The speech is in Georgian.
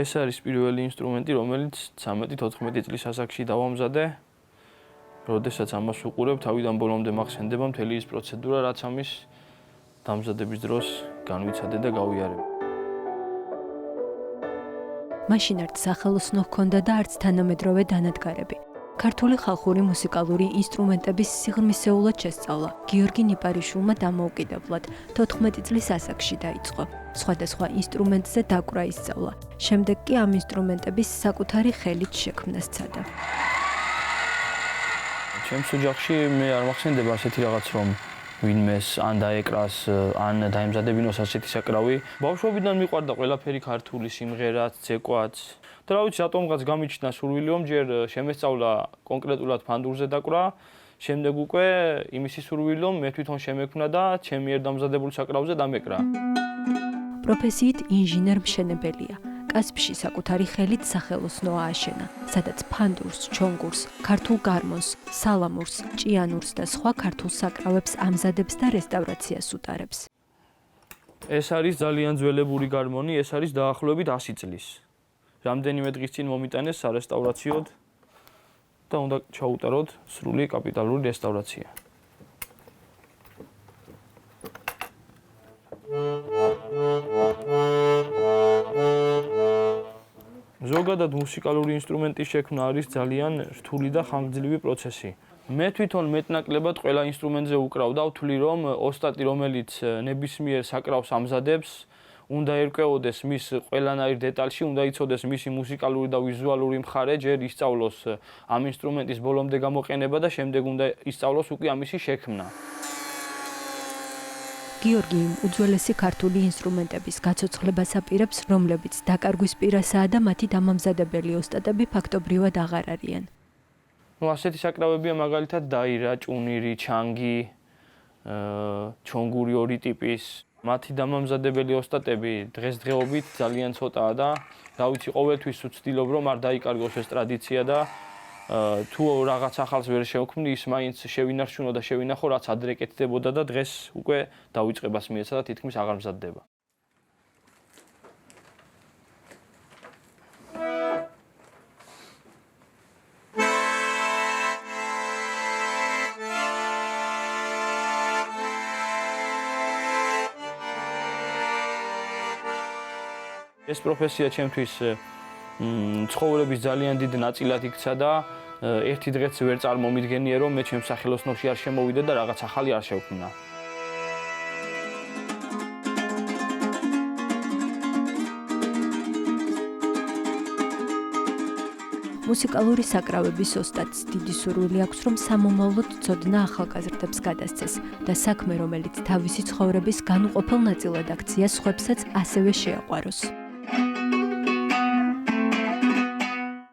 ეს არის პირველი ინსტრუმენტი, რომელიც 13-14 წლის ასაკში დავამზადე. როდესაც ამას უყურებ, თავიდან ბოლომდე მახსენდება მთელი ის პროცედურა, რაც ამის დამზადების დროს განვიცადე და გავიარე. მაშინ არც სახელოსნო ჰქონდა და არც თანამედროვე დანადგარები. ქართული ხალხური მუსიკალური ინსტრუმენტების სიღრმისეულად შესწავლა გიორგი ნიპარიშვილმა დამოუკიდებლად 14 წლის ასაკში დაიწყო. სხვადასხვა ინსტრუმენტზე დაკვრა ისწავლა. შემდეგ კი ამ ინსტრუმენტების საკუთარი ხელით შექმნა სცადა. ჩემს ოჯახში მე არ მახსენდება ასეთი რაღაც, რომ ვინმეს ან დაეკრას, ან დაემზადებინოს ასეთი საკრავი. ბავშვობიდან მიყვარდა ყველაფერი ქართული სიმღერაც, ცეკვაც. და რა ვიცი, რატომღაც გამიჩნდა სურვილი, რომ ჯერ შემესწავლა კონკრეტულად ფანდურზე დაკვრა, შემდეგ უკვე იმისი სურვილი, რომ მე თვითონ შემექმნა და ჩემი ერთ დამზადებულ საკრავზე დამეკრა. პროფესიით ინჟინერ-მშენებელია. კასპში საკუთარი ხელით სახელოსნო ააშენა, სადაც ფანდურს, ჩონგურს, ქართულ გარმონს, სალამურს, ჭიანურს და სხვა ქართულ საკრავებს ამზადებს და რესტავრაციას უტარებს. ეს არის ძალიან ძველებური გარმონი, ეს არის დაახლოებით 100 წლის. რამდენიმე დღის წინ მომიტანეს სარესტავრაციოდ და უნდა ჩაუტაროთ სრული კაპიტალური რესტავრაცია. ზოგადად მუსიკალური ინსტრუმენტის შექმნა არის ძალიან რთული და ხანგრძლივი პროცესი. მე თვითონ მეტნაკლებად ყველა ინსტრუმენტზე უკრავ და ვთვლი, რომ ოსტატი, რომელიც ნებისმიერ საკრავს ამზადებს, უნდა ერკვეოდეს მის ყველანაირ დეტალში, უნდა იცოდეს მისი მუსიკალური და ვიზუალური მხარე, ჯერ ისწავლოს ამ ინსტრუმენტის ბოლომდე გამოყენება და შემდეგ უნდა ისწავლოს უკვე ამისი შექმნა. გიორგი უძველესი ქართული ინსტრუმენტების გაცოცხლებას აპირებს, რომლებიც დაკარგვის პირასაა და მათი დამამზადებელი ოსტატები ფაქტობრივად აღარ არიან. ასეთი საკრავებია მაგალითად დაირა, ჭუნირი, ჩანგი, ჩონგური ორი ტიპის. მათი დამამზადებელი ოსტატები დღესდღეობით ძალიან ცოტაა და რა ვიცი, ყოველთვის ვცდილობ, რომ არ დაიკარგოს ეს ტრადიცია და თუ რაღაც ახალს ვერ შევქმნი, ის მაინც შევინარჩუნო და შევინახო, რაც ადრე კეთდებოდა და დღეს უკვე დავიწყებას მიეცა და თითქმის აღარ მზადდება. ეს პროფესია ჩემთვის ცხოვრების ძალიან დიდ ნაწილად იქცა და ერთი დღეც ვერ წარმომიდგენია, რომ მე ჩემს სახელოსნოში არ შემოვიდე და რაღაც ახალი არ შევქმნა. მუსიკალური საკრავების ოსტატს დიდი სურვილი აქვს, რომ სამომავლოდ ცოდნა ახალგაზრდებს გადასცეს და საქმე, რომელიც თავისი ცხოვრების განუყოფელ ნაწილად აქცია, სხვებსაც ასევე შეაყვაროს.